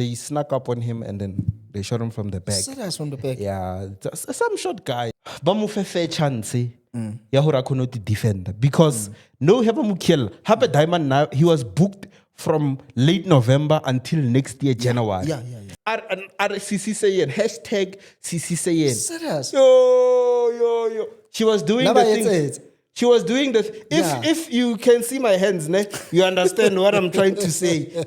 They snuck up on him and then they shot him from the back. Serious from the back. Yeah, some short guy. Ba mo fe fair chance ya hore a kgone to defend because no have mo kill. Hape Diamond now he was booked from late November until next year January. Yeah. RCC saying hashtag CC saying. Serious. Yo. She was doing Naba the thing. yetse. She was doing the. Yeah. If you can see my hands, ne, you understand what I'm trying to say.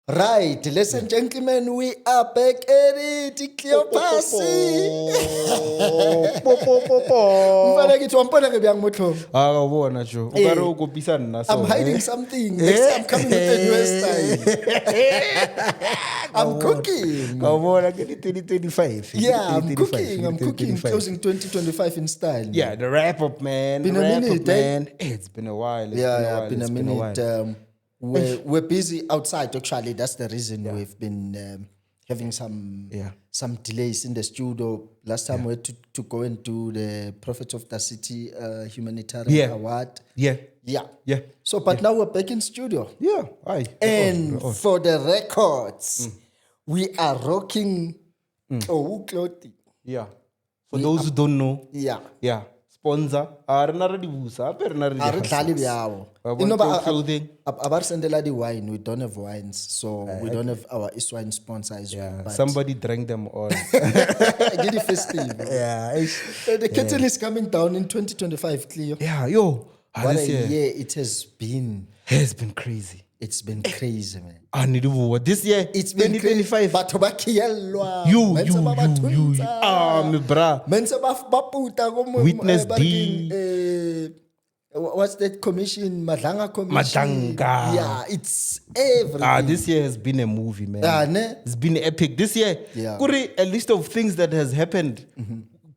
Right, ladies and gentlemen, we are back at it. Cleopas. Mfana ke tswampana ke bjang motlhong. Ah, bona jo. O ka re o kopisa nna so. I'm hiding something. Next time I'm coming with a new style. I'm cooking. Ka bona ke di 2025. Yeah, I'm cooking. Closing 2025 in style. Yeah, the wrap up, man. Been a minute, man. It's been a while. Been a minute. We're busy outside. Actually, that's the reason we've been having some delays in the studio. Last time we had to go and do the Prophet of the City humanitarian award. Yeah. So, but now we're back in studio. Yeah, aye. And for the records, we are rocking clothing. Yeah. For those who don't know. Yeah. Sponsor. Rena re di busa, ape rena re di hasa. You know, but clothing. Abar sendela di wine. We don't have wines, so we don't have our Iswine sponsor as well. But Somebody drank them all. get it festive. Yeah. The kettle is coming down in 2025, Cleo. Yeah, yo. What a year it has been. It's been crazy. It's been crazy, man. I need to what this year. It's been 2025. Batho ba khiyelwa. You. Me bra. Mense ba puta go mo Witness D. What's that commission? Madlanga commission. Madlanga. Yeah, it's everything. This year has been a movie, man. Ne? It's been epic. This year, Yeah. Kuri, a list of things that has happened.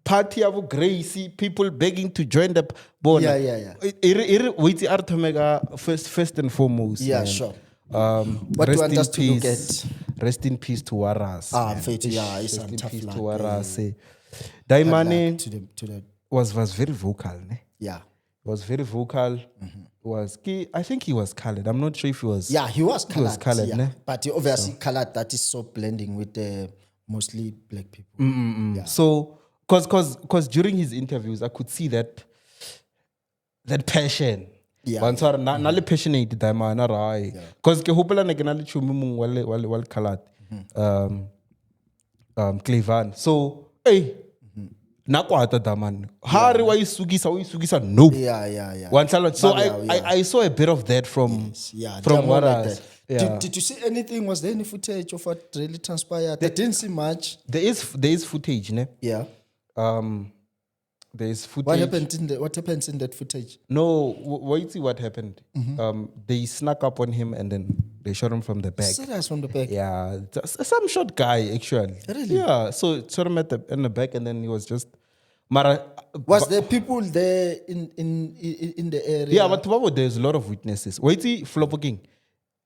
Party of Gracie, people begging to join the bona. Yeah. Wait, Artomega first and foremost. Yeah, man. sure. What do you want us to look at? Rest in peace to Waras. Faith, yeah, it's Rest a in tough peace luck. to Waras. Daimane To the was very vocal. Ne? yeah. Was very vocal. I think he was colored. I'm not sure if he was. Yeah, he was colored. colored, yeah. ne? But he obviously colored that is so blending with the mostly black people. Yeah. So, because during his interviews, I could see that passion. Yeah. Once or na passionate Daimana rai. Because ke hopela ne ke na le tšhomi mongwe wale colored. Clevan. So, hey. Nakwata daman. Hari wa isugisa no. Yeah. One salad. So Yeah. I saw a bit of that from more like Waras. that. Did you see anything? Was there any footage of what really transpired? I didn't see much. There is footage, ne? Yeah. There is footage. What happens in that footage? No, wait, see what happened. They snuck up on him and then they shot him from the back. Serious from the back. Yeah, some short guy actually. Really? Yeah, so shot him in the back and then he was just. Was there people there in the area? Yeah, but there's a lot of witnesses. Wait, see, Flop King.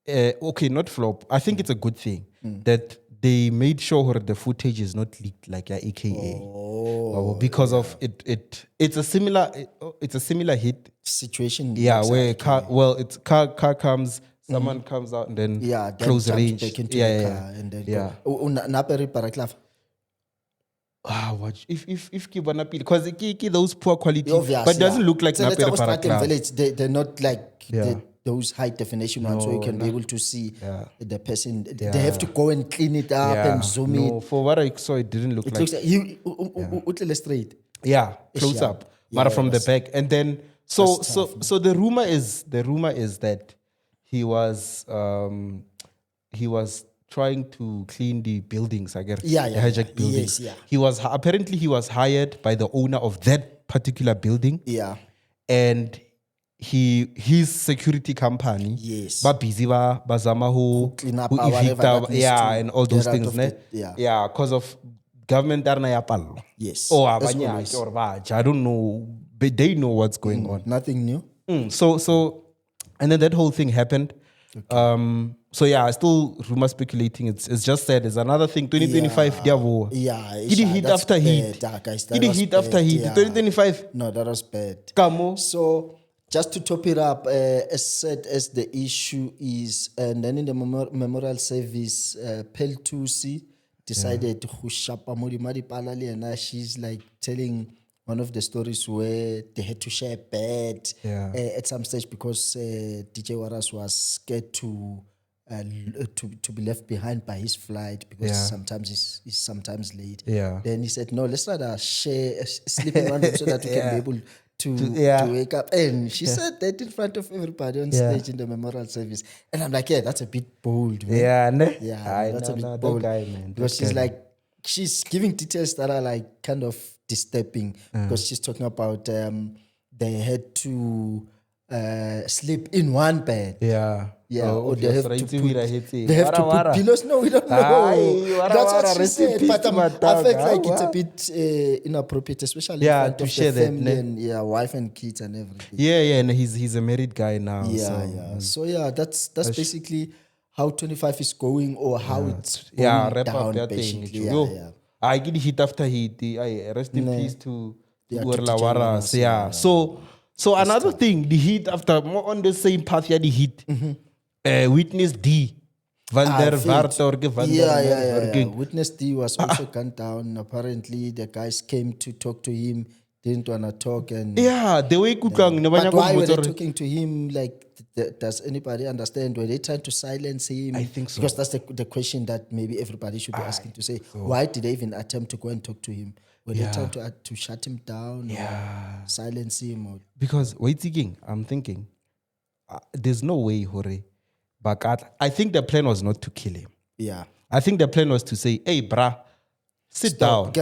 Okay, not flop. I think it's a good thing that they made sure the footage is not leaked like your AKA. Because of it. It's a similar hit situation. Yeah, exactly. where car comes, someone comes out and then close jumps range. back into the car and then go. Watch if Kibana because those poor quality, Obvious, but it doesn't look like so Napere Paraklava. Village. They're not like those high definition ones, so you can be able to see the person. They have to go and clean it up and zoom it. For what I saw, it didn't look It like. looks like you straight. Yeah, close up, but from the back, and then so the rumor is that he was trying to clean the buildings, I guess. The hijacked buildings. Yes, He was hired by the owner of that particular building. Yeah. And his security company. Yes. Ba busy ba zama who clean up evict whatever that needs to and all those get out things, of ne? the- Yeah, because of government arna ya palo. Yes. Or As abanye always. or baja. I don't know, but they know what's going on. Nothing new. So, and then that whole thing happened. So yeah, I still rumor speculating. It's just said it's another thing. 2025, Diavo. Yeah. Did he hit that's after bad, heat? guys, that Did he was hit bad, after heat? yeah. 2025. No, that was bad. Kamo. So just to top it up, as said as the issue is, and then in the memorial service, Peltusi decided to shapa Modi Madipala Liana. She's like telling one of the stories where they had to share a bed at some stage because DJ Waras was scared to be left behind by his flight because sometimes he's sometimes late. Then he said, no, let's rather share sleeping on them so that we can be able to wake up. And she said that in front of everybody on stage in the memorial service. And I'm like, yeah, that's a bit bold, man. That's a bit bold. Guy, man. Because she's giving details that are like kind of disturbing because she's talking about they had to sleep in one bed. Or they have to put pillows. No, we don't know. That's what she said. But I felt like it's a bit inappropriate, especially in front of the family and wife and kids and everything. And he's a married guy now. So that's basically how 25 is going or how it's going down, basically. I get hit after hit. I rest in peace to Waras. So another thing, the hit after more on the same path, the hit. Witness D. Van der Vaart or Witness D was also gunned down. Apparently, the guys came to talk to him, didn't want to talk. And the way Kukang. But why were they talking to him? Like, does anybody understand? Were they trying to silence him? I think so. Because that's the question that maybe everybody should be asking to say, why did they even attempt to go and talk to him? Were they trying to shut him down or silence him? Or? Because, I'm thinking, there's no way, Hore. I think the plan was not to kill him. I think the plan was to say, hey, brah, sit down.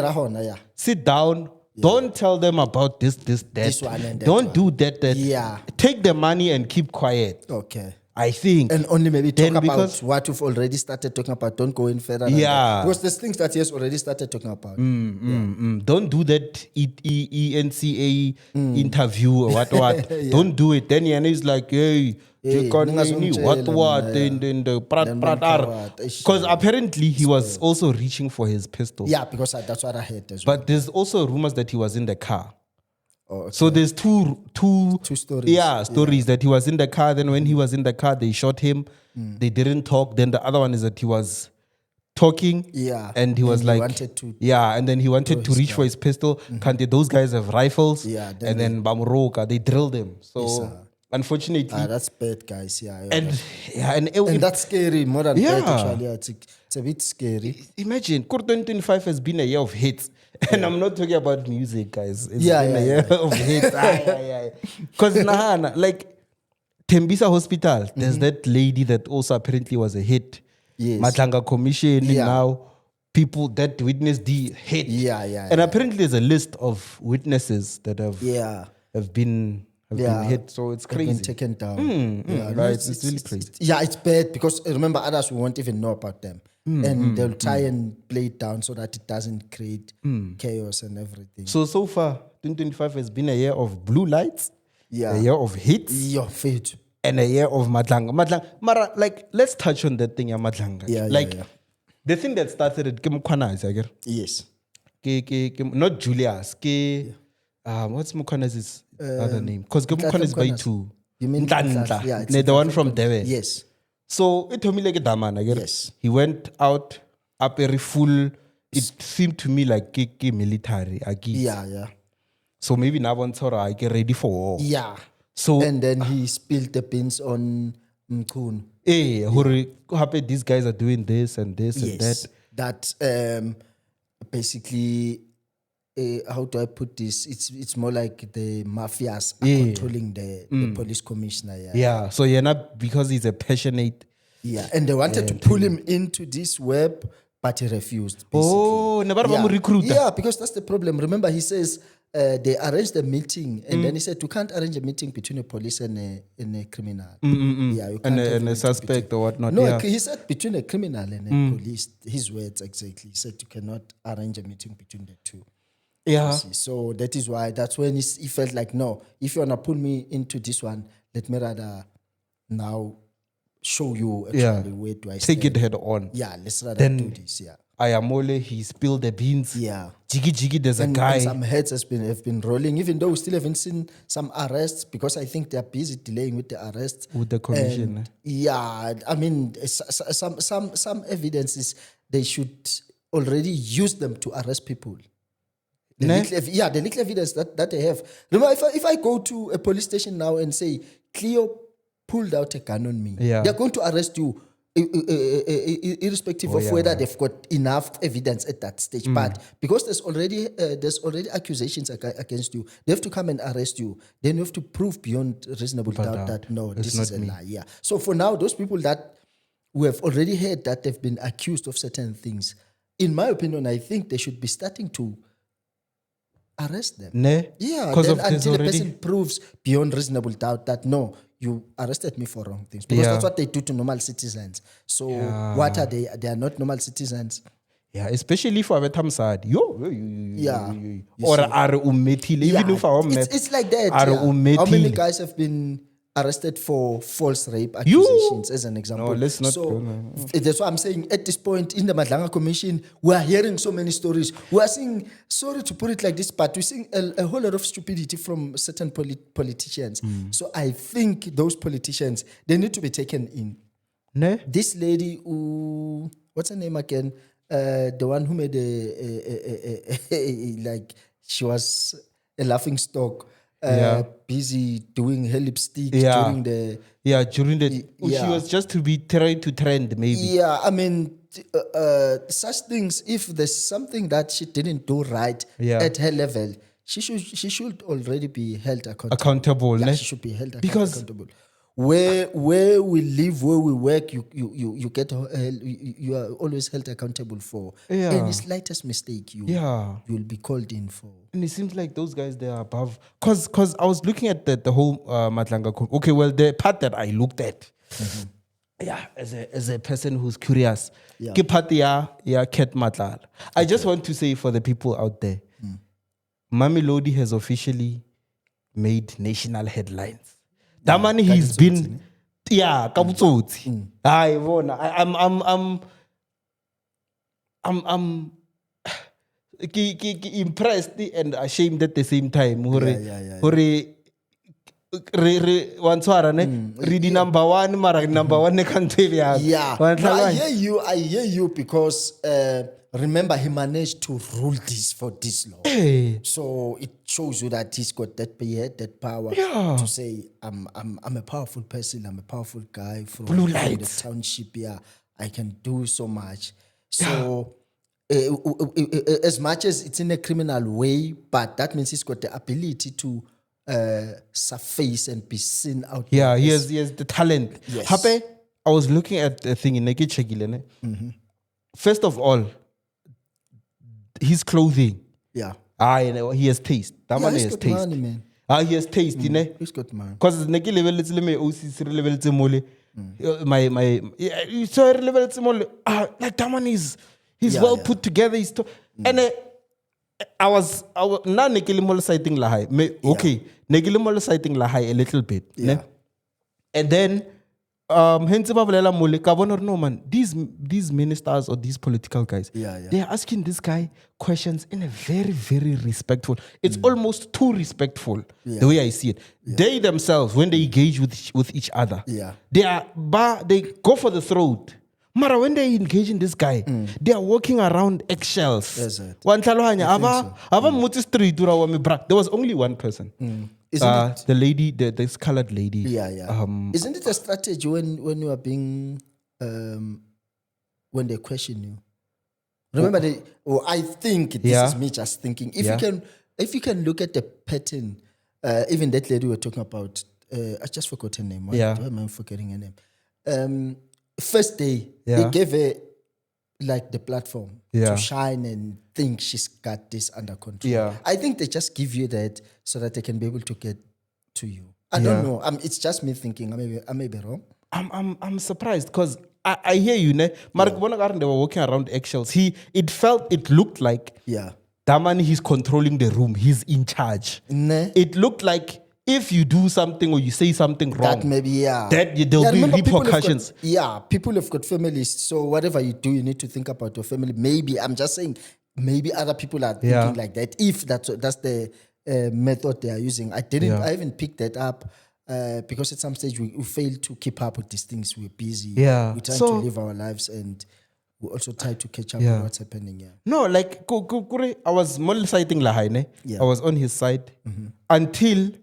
Sit down. Don't tell them about this, that. This one and that. Don't do that. Take the money and keep quiet. Okay. I think. And only maybe talk about what you've already started talking about. Don't go in further. Because there's things that he has already started talking about. Don't do that ENCA interview or what. Don't do it. Then Yana is like, hey, what? Then the prat. Because apparently he was also reaching for his pistol. Yeah, because that's what I heard as well. But there's also rumors that he was in the car. So there's two stories. Stories that he was in the car. Then when he was in the car, they shot him. They didn't talk. Then the other one is that he was talking. And he was and then he wanted to reach for his pistol. Can't those guys have rifles? And then Bamuroka, they drilled him. So unfortunately, that's bad, guys. And that's scary more than bad. Actually, it's a bit scary. Imagine, 2025 has been a year of hits. And I'm not talking about music, guys. It's been a year of hits. Because like Tembisa Hospital, there's that lady that also apparently was a hit. Matlanga Commission now. People that witnessed the hit. And apparently there's a list of witnesses that have been hit. So it's crazy. Been taken down. It's really crazy. It's bad because remember others won't even know about them. And they'll try and play it down so that it doesn't create chaos and everything. So far, 2025 has been a year of blue lights, a year of hits, and a year of Madlanga. Mara, like, let's touch on that thing, Madlanga. The thing that started at Kimukwana, yes. Not Julius. What's Mukana's other name? Because Kimukwana is by two. You mean the one from Devon? Yes. So it told me like a daman. Yes. He went out up very full. It seemed to me like military. So maybe now I get ready for war. So and then he spilled the beans on Mkhunu. These guys are doing this and this and that. That basically. How do I put this? It's more like the mafias are controlling the police commissioner. So you're not, because he's a passionate. And they wanted to pull him into this web, but he refused. Never recruiter. Because that's the problem. Remember, he says they arranged a meeting, and then he said you can't arrange a meeting between a police and a criminal. You can't and a suspect or whatnot. No, he said between a criminal and a police. His words exactly. He said you cannot arrange a meeting between the two. So that's when he felt like, no, if you want to pull me into this one, let me rather now show you actually where do I stand. Take it head on. Let's rather do this. Ayamole, he spilled the beans. Yeah. Jiggy, there's a And guy. some heads have been rolling, even though we still haven't seen some arrests because I think they're busy delaying with the arrests. With the commission. And, yeah, I mean, some evidence is they should already use them to arrest people. The little evidence that they have. Remember, if I go to a police station now and say, Cleo pulled out a gun on me, they're going to arrest you irrespective of whether they've got enough evidence at that stage. But because there's already accusations against you, they have to come and arrest you. Then you have to prove beyond reasonable doubt that no, this is a lie. Yeah. So for now, those people that we have already heard that they've been accused of certain things, in my opinion, I think they should be starting to arrest them. Yeah, then until the person proves beyond reasonable doubt that no, you arrested me for wrong things. Because that's what they do to normal citizens. So what are they? They are not normal citizens. Yeah, especially for Avetam side. Or are umetile. Even if it's like that. How many guys have been arrested for false rape accusations, as an example? No, let's not. That's why I'm saying at this point in the Madlanga Commission, we are hearing so many stories. We are seeing, sorry to put it like this, but we're seeing a whole lot of stupidity from certain politicians. So I think those politicians, they need to be taken in. This lady, what's her name again? The one who made like she was a laughing stock. Busy doing her lipstick during the she was just to be trying to trend maybe. I mean such things, if there's something that she didn't do right at her level, she should already be held accountable. She should be held accountable. Where we live, where we work, you get you are always held accountable for any slightest mistake. You'll be called in for. And it seems like those guys, they are above. Cause I was looking at the whole Madlanga. Okay, well, the part that I looked at, as a person who's curious, ke part Ket Matlala. I just want to say for the people out there, Mamelodi has officially made national headlines. That man, he's been, kabutsotsi. I'm impressed and ashamed at the same time. Read number one, number one country. I hear you because remember he managed to rule this for this long. So it shows you that he's got that power to say I'm a powerful person, I'm a powerful guy from the township. I can do so much. So as much as it's in a criminal way, but that means he's got the ability to surface and be seen out there. He has the talent. Happy, I was looking at the thing in Nekechegile. First of all, his clothing. He has taste. That man has taste. Money, man. He has taste, He's got money. Because neki level it's me OC level it's mole. My so level it's mole. Like that man is well put together. And I was not neki mole citing lahai. Okay, neki mole citing lahai a little bit. And then hence no man, these ministers or these political guys, they're asking this guy questions in a very, very respectful. It's almost too respectful, the way I see it. They themselves, when they engage with each other, they go for the throat. Mara, when they engage in this guy, they are walking around eggshells. There was only one person. Isn't it? The lady, the colored lady. Isn't it a strategy when you are being when they question you? Remember, I think this is me just thinking. If you can look at the pattern, even that lady we were talking about, I just forgot her name. Why am I forgetting her name? First day, they gave her like the platform to shine and think she's got this under control. I think they just give you that so that they can be able to get to you. I don't know. It's just me thinking. I may be wrong. I'm surprised because I hear you, ne? Mark Bonagaran, they were walking around eggshells. It looked like that man, he's controlling the room. He's in charge. It looked like if you do something or you say something wrong, that maybe there'll be remember, repercussions. People have got families, so whatever you do, you need to think about your family. Maybe I'm just saying, maybe other people are thinking like that. If that's the method they are using, I haven't picked that up. Because at some stage we failed to keep up with these things. We're busy. Yeah. We're trying to live our lives, and we also try to catch up with what's happening. Yeah. No, like I was more citing Lahaine. Yeah. I was on his side until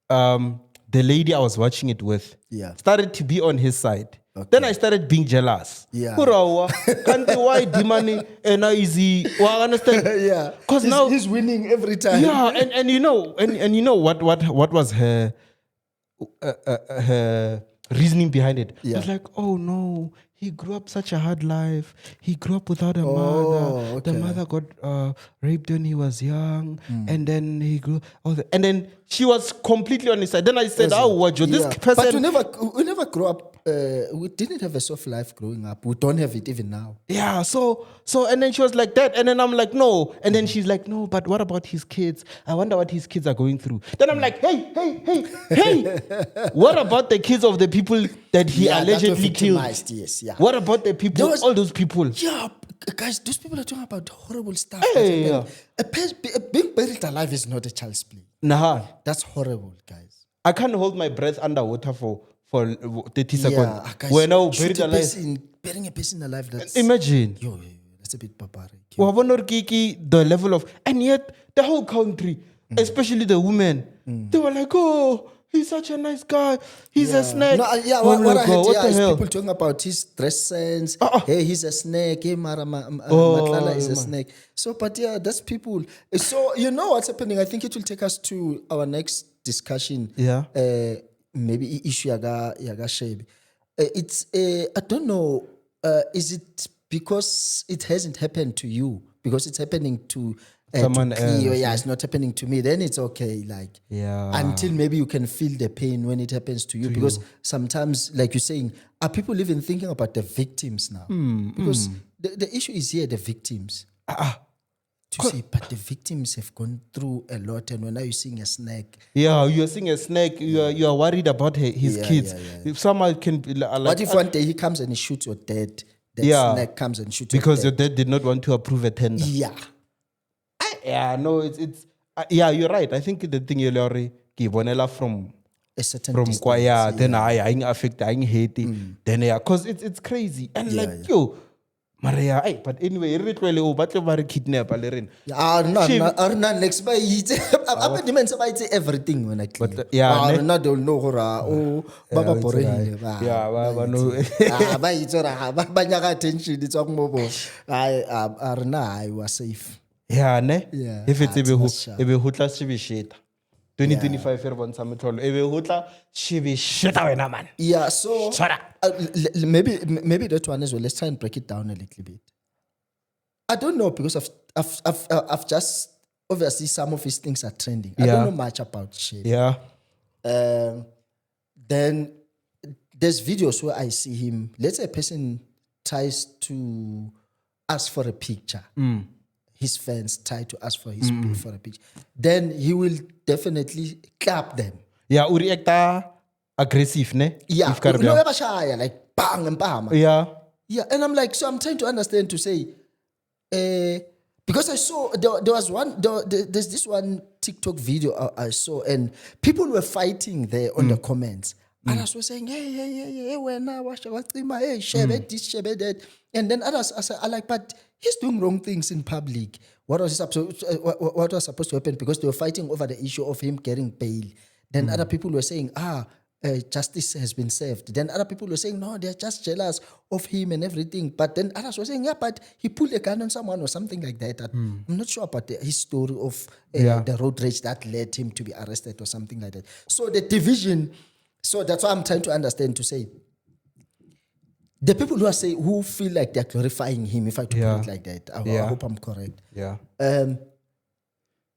the lady I was watching it with started to be on his side. Okay. Then I started being jealous. Yeah. Why money and now easy? Well, I understand. Yeah. Because now he's winning every time. Yeah, and you know, and you know what was her reasoning behind it? Yeah. It was like, oh no, he grew up such a hard life. He grew up without a mother. Okay. The mother got raped when he was young, and then he grew. And then she was completely on his side. Then I said, "Oh, what? This person." But we never grew up. We didn't have a soft life growing up. We don't have it even now. Yeah. So, and then she was like that, and then I'm like, no, and then she's like, no, but what about his kids? I wonder what his kids are going through. Then I'm like, hey, what about the kids of the people that he allegedly killed? Yes, yeah. What about the people? All those people. Yeah, guys, those people are talking about horrible stuff. Hey, being buried alive is not a child's play. Nah, that's horrible, guys. I can't hold my breath underwater for 30 seconds. Yeah, guys, when I buried alive. Burying a person alive, that's... Imagine. Yo, that's a bit barbaric. The level of... And yet, the whole country, especially the women, they were like, oh, he's such a nice guy. He's a snake. No, what I heard the is hell? people talking about his dress sense. Hey, he's a snake. Hey, Matlala is a snake. So, but yeah, that's people. So, you know what's happening? I think it will take us to our next discussion. Yeah. Maybe issue yaga shebe. It's I don't know. Is it because it hasn't happened to you? Because it's happening to someone else. Yeah, it's not happening to me. Then it's okay. Like until maybe you can feel the pain when it happens to you. Because sometimes, like you're saying, are people even thinking about the victims now? Because the issue is here, the victims. To say, but the victims have gone through a lot, and when now you're seeing a snake. Yeah, you're seeing a snake. You are worried about his kids. If someone can be like, what if one day he comes and he shoots your dad? That snake comes and shoots because your dad did not want to approve a tender. Yeah. No, it's yeah, you're right. I think the thing you're from a certain from distance, then I affect, I hate it. Then because it's crazy and yo. Maria, but anyway, really, kidnap next by everything when I clean. But don't know Baba attention. It's I was safe. Yeah, ne? Yeah. If it's ebe hutla shibishita. 2025 here on some troll. Ebe hutla shibishita wena man. Yeah, so maybe that one as well. Let's try and break it down a little bit. I don't know because I've just obviously some of his things are trending. I don't know much about shit. Yeah. Then there's videos where I see him. Let's say a person tries to ask for a picture. His fans try to ask for his for a picture. Then he will definitely clap them. Yeah, react aggressive, ne? Yeah, like bang and bam. Yeah. Yeah, and I'm like, so I'm trying to understand to say, because I saw there's this one TikTok video I saw, and people were fighting there on the comments. Others were saying, hey, when I watch hey, share this, share that. And then others are like, but he's doing wrong things in public. What was supposed to happen? Because they were fighting over the issue of him getting bail. Then other people were saying, justice has been served. Then other people were saying, no, they're just jealous of him and everything. But then others were saying, yeah, but he pulled a gun on someone or something like that. I'm not sure about his story of the road rage that led him to be arrested or something like that. So the division, so that's why I'm trying to understand to say, the people who feel like they're glorifying him, if I put it like that, I hope I'm correct. Yeah.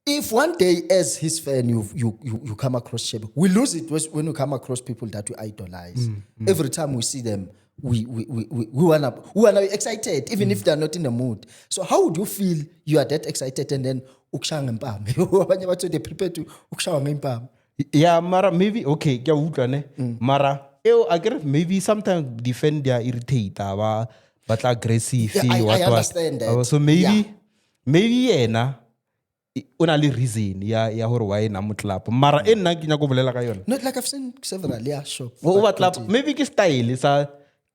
If one day as his fan you come across Shebe, we lose it when you come across people that we idolize. Every time we see them, we wanna be excited, even if they're not in the mood. So how would you feel you are that excited and then ukshanga mpam? They prepare to ukshanga mpam. Yeah, mara maybe okay, ke a utlwa ne. Mara I get maybe sometimes defend their irritate ba batla aggressive Yeah, what I understand that. So maybe yena una le reason ya hore why na motlapa. Mara e nna ke nya go bolela ka yona. Not like I've seen several, yeah, sure. O batla maybe ke style sa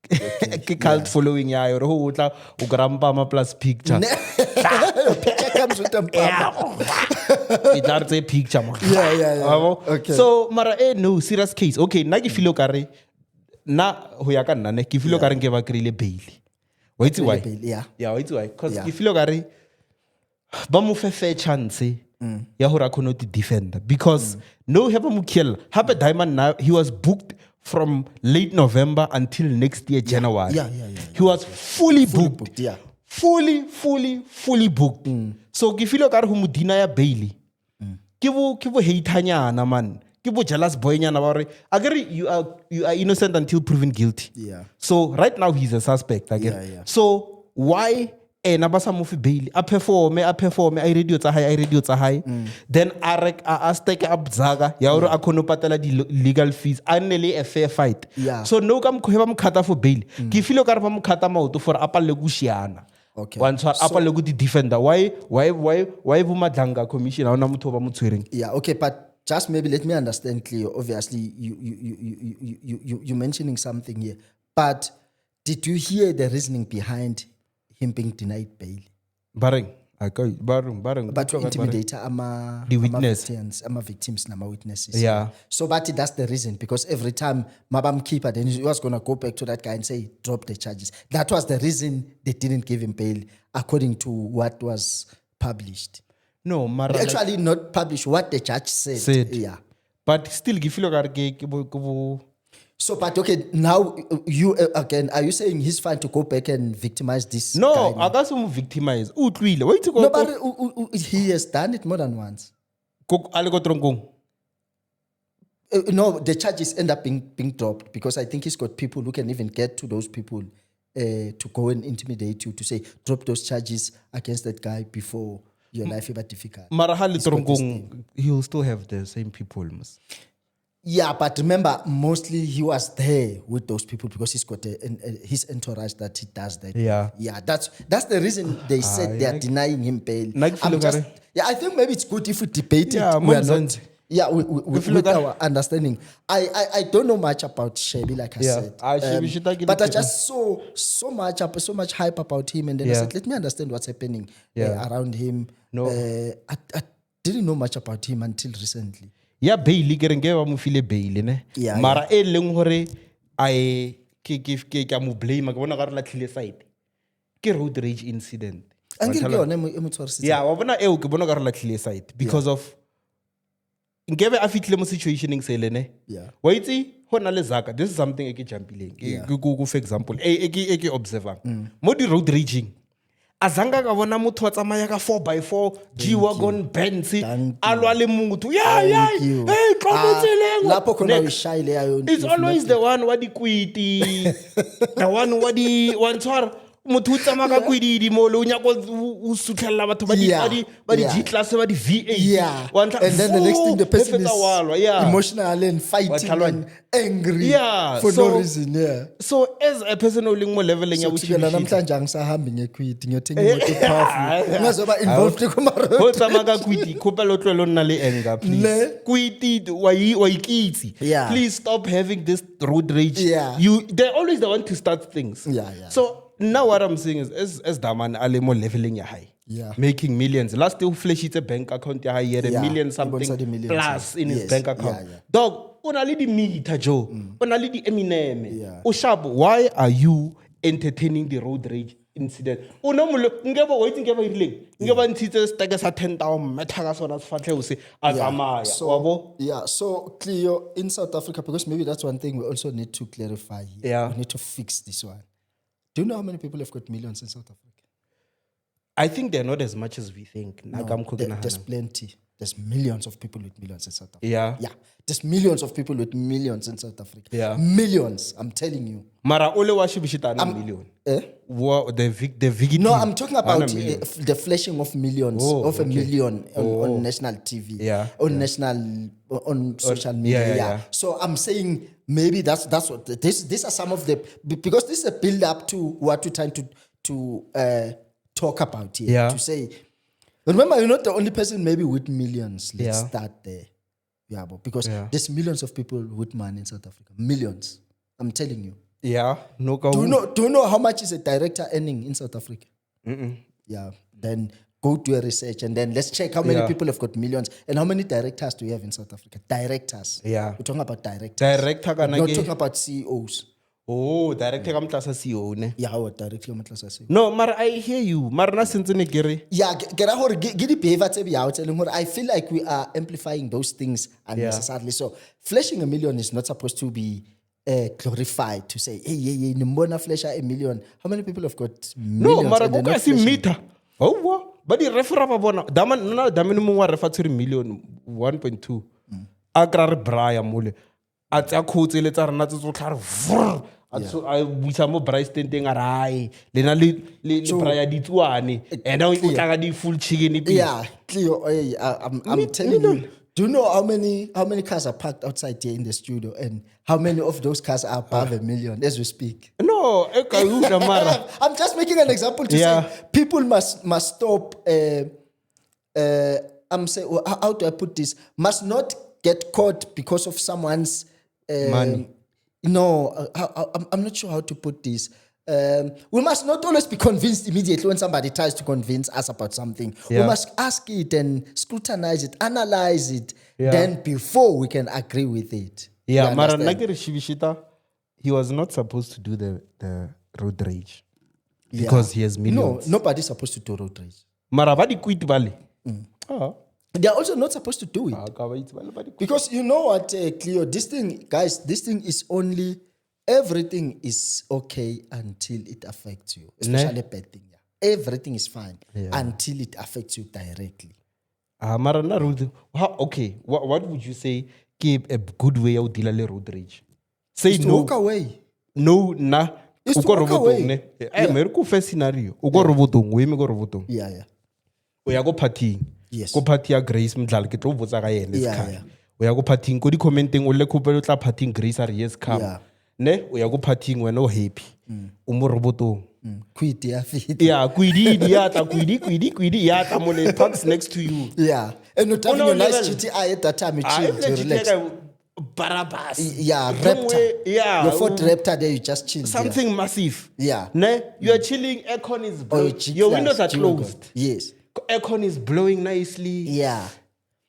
ke cult following ya yore ho tla o grandpa ma plus picture. Picture comes with them. It are a picture man. Yeah. Okay. So mara no serious case. Okay, na ke feel kare na ho ya ka nna ne ke feel kare nke ba krile bail. Wait why? Yeah. Yeah, wait why? Cuz ke feel kare ba mo fe fair chance ya hore a khone to defend because no have mo kill. Hape Diamond now he was booked from late November until next year January. Yeah. He was fully booked. Yeah. Fully booked. So ke feel kare ho mo deny bail. Ke bo hatanyana man. Ke bo jealous boy nyana ba re agree you are innocent until proven guilty. Yeah. So right now he's a suspect again. Yeah. So why na ba sa mo fi bail a perform I radio tsa high then a stake up zaga ya hore a khono patela di legal fees a nne le a fair fight. Yeah. So no ka mkhweba mkhata for bail ke feel ka re ba mkhata maoto for apalle ku shiana. Okay. Once apalle ku di defender why bo madlanga commission ha ona motho ba mo tshwereng. Yeah, okay, but just maybe let me understand clear. Obviously, you mentioning something here, but did you hear the reasoning behind him being denied bail? Barring. But to intimidate the witness, victims, witnesses. Yeah. So, but that's the reason because every time Mabam keeper, then he was gonna go back to that guy and say drop the charges. That was the reason they didn't give him bail, according to what was published. No, Mara, actually not published. What the judge said. Yeah. But still, give you So, but okay, now you again, are you saying he's fine to go back and victimize this guy? No, I got some victimize. No, but he has done it more than once. No, the charges end up being dropped because I think he's got people who can even get to those people to go and intimidate you to say, drop those charges against that guy before your life ever difficult. He'll still have the same people. Yeah, but remember, mostly he was there with those people because he's got his entourage that he does that. Yeah, that's the reason they said they are denying him bail. I think maybe it's good if we debate it. We are not. Yeah, with our understanding. I don't know much about Shebi, like I said. But I just saw so much hype about him, and then I said, let me understand what's happening around him. No, I didn't know much about him until recently. Yeah, bail ke reng ke ba mo file bail ne. Mara e leng hore I ke mo blame ke bona ga re latlhile side. Ke road rage incident. Yeah, wa bona eo ke bona ga re latlhile side because of ngebe a fitlile mo situationing se le ne. Yeah. Wa itse hona le zaka this is something e ke jumpileng. Go for example e ke observang. Mo di road raging azanga ka bona motho wa tsamaya ka 4x4 G-Wagon Benz alwa le motho hey tlometseleng lapho khona uyishayile yayo it's always the one wa dikwiti the one wa di wantshwara motho o tsamaya ka kwidi mo le o nyako o sutlhella batho ba di G class ba di V8 and then the next thing the person is emotional and fighting and angry for no reason. So as a person o leng mo leveling ya bushishini namhlanje angisahambi ngekwidi ngiyothenga imoto epowerful ngazoba involved kumaro ho tsamaya ka kwidi khopela o tlwelo nna le anger please kwidi wa ikitsi please stop having this road rage. They're always the one to start things. So now what I'm saying is as Daman ale mo leveling ya high. Making millions. Last year flash it a bank account ya high a million something plus in his bank account. Dog, only the meter Joe. Only the Eminem. Oshab, why are you entertaining the road rage incident? Unamulo ngeba waiting ngeba iling. Ngeba ntitse stake sa 10,000 methaga sona sifahle use azamaya. So Cleo in South Africa, because maybe that's one thing we also need to clarify here. We need to fix this one. Do you know how many people have got millions in South Africa? I think they're not as much as we think. No, there's plenty. there's millions of people with millions in South Africa. Yeah. Yeah. There's millions of people with millions in South Africa. Yeah. Millions, I'm telling you. Mara ole wa shibishita na million. The Vigi No, team, I'm talking about the flashing of millions, a million on national TV, on social media. Yeah. So I'm saying maybe that's what these are some of the, because this is a build up to what we're trying to talk about here. Yeah. To say, remember, you're not the only person maybe with millions. Let's start there. Yeah, but because there's millions of people with money in South Africa. Millions. I'm telling you. Yeah. No. Do you know how much is a director earning in South Africa? Yeah. Then go do a research and then let's check how many people have got millions and how many directors do we have in South Africa? Directors. Yeah. We're talking about directors. Director We're not talking about CEOs. Oh, director ka mtlasa CEO ne. Yeah, our director ka mtlasa CEO. No, mara I hear you. Mara na sentse ne kere. Yeah, get the behavior tse bia tse leng hore I feel like we are amplifying those things unnecessarily. So flashing a million is not supposed to be glorified to say, hey, nimbona flash a million. How many people have got millions? No, mara and they're go not si flashing? meter. Oh, what? But the refer ba bona. Daman mo wa refer to million 1.2. Akra re braya mole. Atsa khotse le tsa rena tse tsotlha re so I buisa mo Bryce tenteng a rai lena le braya ditsuane and now o tla di full chicken. Yeah, Cleo, I'm telling you. Do you know how many cars are parked outside here in the studio and how many of those cars are above a million as we speak? No, mara. I'm just making an example to say people must stop. I'm saying, how do I put this? Must not get caught because of someone's money. No, I'm not sure how to put this. We must not always be convinced immediately when somebody tries to convince us about something. We must ask it and scrutinize it, analyze it, then before we can agree with it. Yeah, Mara Nagiri Shibishita, he was not supposed to do the road rage because he has millions. No, nobody's supposed to do road rage. Mara vadi quit bali. They're also not supposed to do it. Because you know what, Cleo, this thing is only, everything is okay until it affects you. Especially bad thing. Yeah. Everything is fine until it affects you directly. Okay, what would you say keep a good way of dealing with road rage? Say it's to no. walk away. No, nah. It's to walk away. America first scenario. Ugo robotong, we me go robotong. Yeah. We are go partying. Yes. Go party a Grace mdlala ke tlo botsa ka yena ska. We are go partying go di commenting o le khopelo tla partying Grace are yes come. Ne we are go partying when no happy. O mo robotong. Quit ya fit. Yeah, quidi ya ta mo le parks next to you. Yeah. And not having a nice GTI at that time you chill to relax. Barabas. Yeah, Raptor. Yeah. Your Ford Raptor there, you just chill. Something massive. Yeah. Ne? You are chilling, aircon is blowing. Your windows are closed. Yes. Aircon is blowing nicely. Yeah.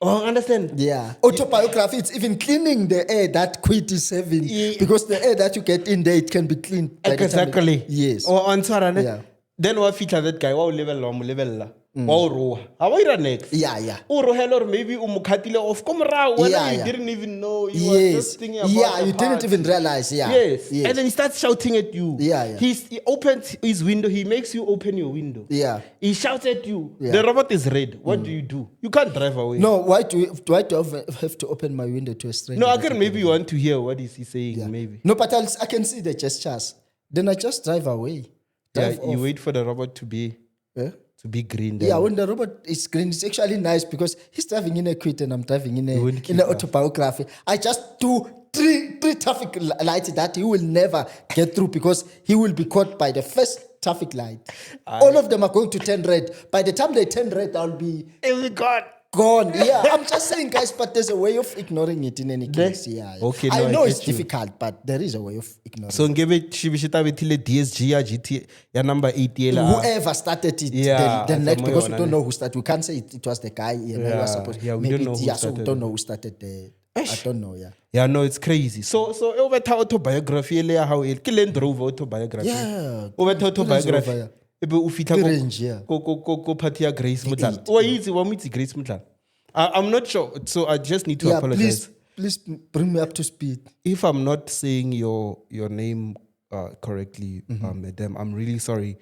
Oh, understand? Yeah. Autobiography, it's even cleaning the air that quit is having. Because the air that you get in there, it can be cleaned. Exactly. Yes. Or answer, yeah. Then what feature that guy? Wow, level. Wow, how are you next? Yeah. Or hello, maybe umukatile off camera when you didn't even know you were just thinking about you didn't even realize. Yes. And then he starts shouting at you. Yeah. He opens his window. He makes you open your window. Yeah. He shouts at you. The robot is red. What do? You can't drive away. No. Why do I have to open my window to a stranger? No, again, maybe you want to hear what is he saying. Yeah. Maybe. No, but I can see the gestures. Then I just drive away. You wait for the robot to be. To be green. Then. Yeah, when the robot is green, it's actually nice because he's driving in a quit and I'm driving in an autobiography. I just do three traffic lights that he will never get through because he will be caught by the first traffic light. All of them are going to turn red. By the time they turn red, I'll be gone. Yeah, I'm just saying, guys, but there's a way of ignoring it in any case. Yeah. Okay, I know it's difficult, but there is a way of ignoring so, it. So, give it DSG or GT, your number 8. Whoever started it, the next, because we don't know who started. We can't say it was the guy. We don't know who started. So we don't know who started the. I don't know, Yeah, no, it's crazy. So over the autobiography, how it Land Rover autobiography. Yeah. Over the autobiography. Go party a Grace Mutlan. Or easy one meets Grace Mutlan. I'm not sure, so I just need to apologize. Please bring me up to speed. If I'm not saying your name correctly, madam, I'm really sorry.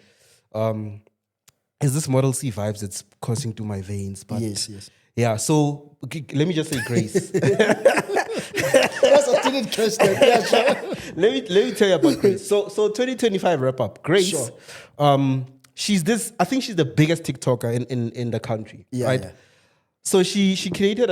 Is this Model C vibes that's coursing through my veins? But yes. Yeah, so let me just say Grace. Yes, I didn't catch that. Yeah, sure. let me tell you about Grace. So 2025 wrap up. Grace, Sure. she's this. I think she's the biggest TikToker in the country. Yeah, right. yeah. So she created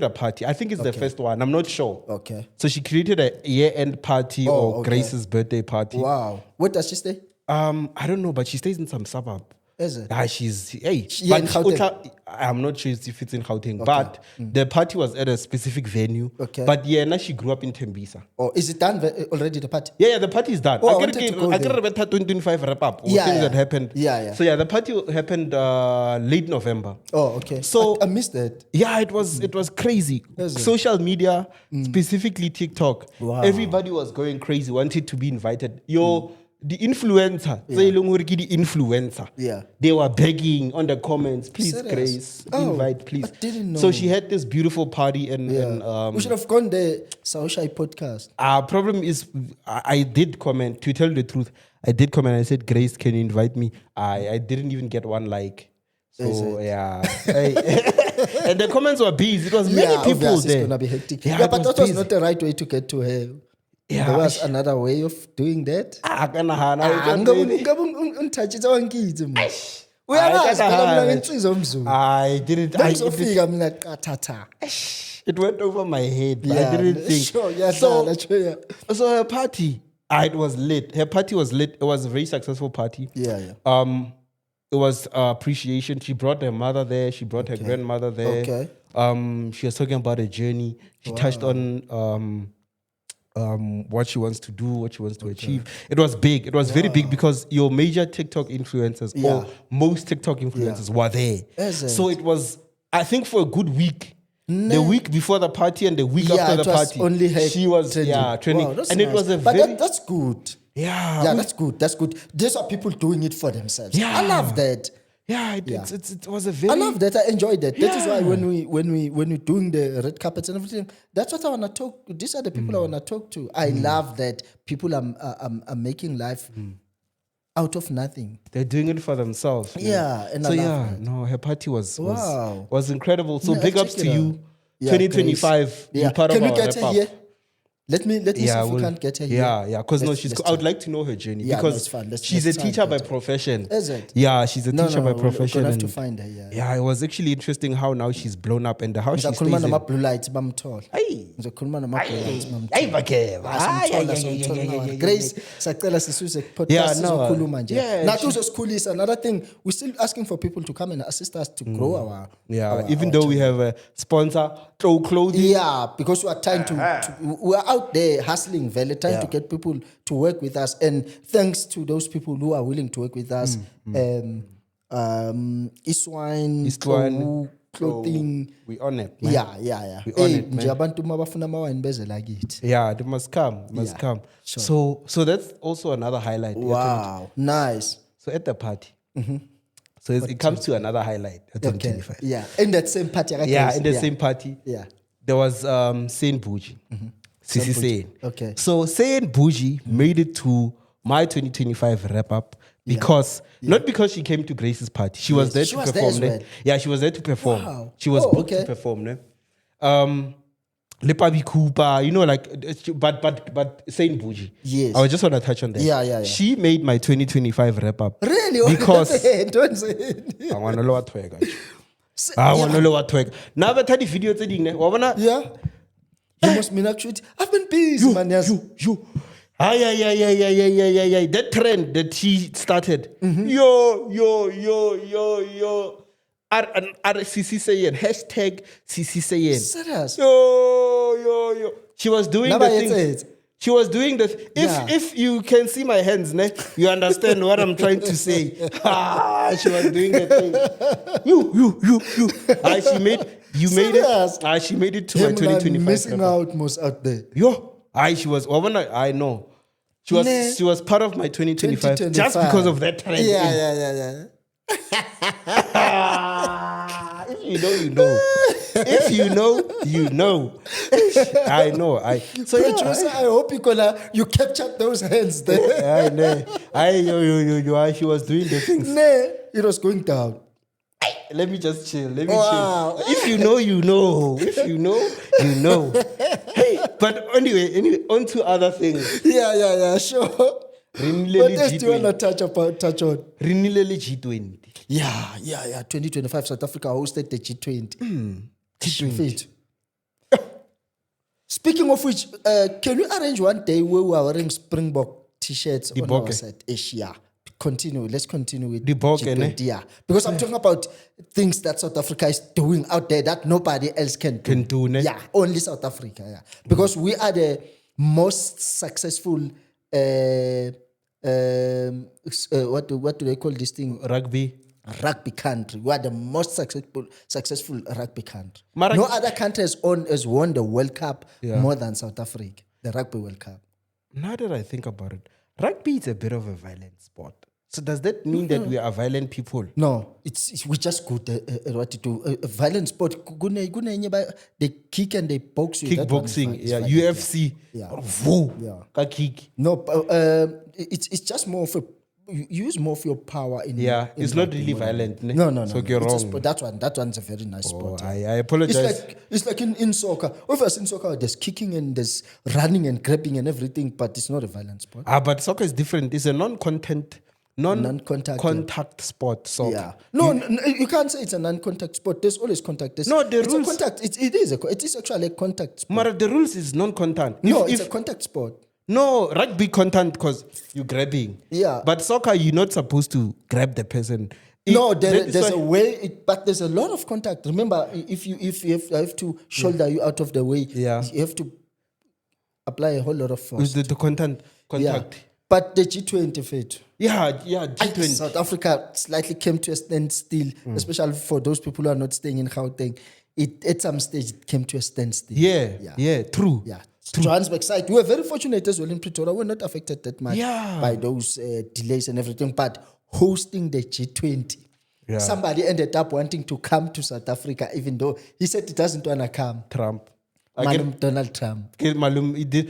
a party. I think it's the first one. I'm not sure. Okay. So she created a year-end party or okay. Grace's birthday party. Wow. Where does she stay? I don't know, but she stays in some suburb. Is it? She's hey, in Gauteng? I'm not sure if it's in Gauteng, but the party was at a specific venue. Okay. But yeah, now she grew up in Tembisa. Oh, is it done already, the party? Yeah, the party is done. Oh, I I wanted to go can there. remember 2025 wrap up. Yeah, things yeah. that happened. Yeah. So yeah, the party happened late November. Oh, okay. So I missed that. yeah, it was crazy. Is it? Social media, specifically TikTok. Wow. Everybody was going crazy, wanted to be invited. The influencer, Yeah. they were begging on the comments, please, Serious? Grace, Oh, invite, please. I didn't know. So she had this beautiful party, and We should have gone there. Saushai podcast. our problem is, I did comment, to tell you the truth, I did comment, I said, Grace, can you invite me? I didn't even get one like. So, yeah. And the comments were busy. It was many people obviously there. It's gonna be hectic. Yeah, Yeah, it but was that was busy. not the right way to get to her. Yeah, There was another way of doing that. Ungithatshisa wangithe man. Uyazi phela mina ngensizwa omzulu. I didn't. Bengizofika mina qathatha. It went over my head. But Yeah, I didn't think. sure, yeah, so, yeah. so her party, it was lit. Her party was lit. It was a very successful party. Yeah. It was appreciation. She brought her mother there. She brought her grandmother there. Okay. She was talking about her journey. She touched on what she wants to do, what she wants to achieve. It was big. It was very big because your major TikTok influencers or most TikTok influencers were there. Is it? So it was, I think, for a good week. The week before the party and the week after the it was party, only her she was training, Wow, that's and it nice. was a but very that's good. yeah, Yeah, that's good. That's good. These are people doing it for themselves. Yeah. I love that. yeah. It was a very I love that. I enjoyed that. That is why Yeah. when we're doing the red carpets and everything, that's what I want to talk. These are the people I want to talk to. I love that people are making life out of nothing. They're doing it for themselves. man. Yeah, and so I love yeah, that. no, her party was Wow. incredible. So Yeah, big check ups it to out. you. Yeah, 2025, Grace. you're part Can of we our get wrap her up. here? Let me see if we we'll- can get her here. Yeah, because no, Let's I would like to know her journey Yeah, no, because it's fine. Let's she's a try and teacher by get her. profession. Is it? Yeah, she's a teacher by We're profession. gonna have to and find her. Yeah. yeah, it was actually interesting how now she's blown up and how she stays Ngizakhuluma in. nama-blue lights bamthola. Hey. Ngizokhuluma nama-blue lights bamthola. Hey, Bakeva. Grace sacela sisuze Yeah, podcast no, sizokhuluma nje yeah, nathi uzosikhulisa. Another thing, we're still asking for people to come and assist us to grow our Even though we have a sponsor, Throw Clothing. yeah, because we are trying we are out there hustling very trying to get people to work with us, and thanks to those people who are willing to work with us. Iswine clothing. We on it, man. Yeah. We on it, nje man. abantu mabafuna amawine beze lakithi. Yeah, they must come. Must come. Sure. So that's also another highlight. Wow, nice. So at the party. So it comes to another highlight at 2025. Yeah, in that same party. Yeah, in the same party. Yeah. There was Saint Bougie. Sisi Sain. Okay. So Saint Bougie made it to my 2025 wrap up because not because she came to Grace's party. She was there She to was there perform. as ne? well. Yeah, she was there to perform. Wow. She was Oh, booked okay. to perform. Ne? Lepabi Cooper, but Saint Bougie. Yes. I just want to touch on that. Yeah. She made my 2025 wrap up. Really? Because Don't say it. I want to know what twega. Now I've had the video thing. Yeah. You must mean actually. I've been busy, man. Yes. You. Yeah. That trend that she started. Yo. RCC saying hashtag CC saying. Serious? Yo. She was doing Never the yet thing. said. She was doing the. If you can see my hands, ne, you understand what I'm trying to say. She was doing the thing. You. She made it. She made it to my 2025. Missing out most out there. Yo, she was. I know. She was part of my 2025 just because of that trend. Yeah. If you know, you know. If you know, you know. I know. So Producer, I hope you captured those hands there. I know. She was doing the things. Nah, it was going down. Let me just chill. Let me Wow. chill. If you know, you know. If you know, you know. Hey, but anyway, on to other things. Yeah, sure. What else do you want to touch on? Renilele G20. Yeah. 2025, South Africa hosted the G20. G20. Speaking of which, can we arrange one day where we are wearing Springbok t-shirts on our site? Asia. Let's continue with G20. Yeah. Because I'm talking about things that South Africa is doing out there that nobody else can do. Yeah, only South Africa. Yeah. Because we are the most successful what do they call this thing? Rugby country. We are the most successful rugby country. No other country has won the World Cup more than South Africa, the Rugby World Cup. Now that I think about it, rugby is a bit of a violent sport. So does that mean that we are violent people? No, it's we just good at what to do. A violent sport. They kick and they box you. Kickboxing, UFC. Yeah. Kick. No, it's just more of a. You use more of your power in. Yeah, it's not really violent. No. So you're wrong. That one's a very nice sport. I apologize. It's like in soccer. Obviously, in soccer, there's kicking and there's running and grabbing and everything, but it's not a violent sport. But soccer is different. It's a non-contact sport. Soccer. Yeah. No, you can't say it's a non-contact sport. There's always contact. It's rules. A contact. It is actually a contact sport. But the rules is non-contact. It's a contact sport. No, rugby contact because you're grabbing. Yeah. But soccer, you're not supposed to grab the person. There's a way, but there's a lot of contact. Remember, if you have to shoulder you out of the way, you have to apply a whole lot of force. The contact. Yeah. But the G20 fit. Yeah, G20. South Africa slightly came to a standstill, especially for those people who are not staying in Gauteng. At some stage, it came to a standstill. Yeah, true. Yeah. Johannesburg side, we were very fortunate as well in Pretoria. We're not affected that much by those delays and everything. But hosting the G20, somebody ended up wanting to come to South Africa, even though he said he doesn't want to come. Trump. Donald Trump. Wait, do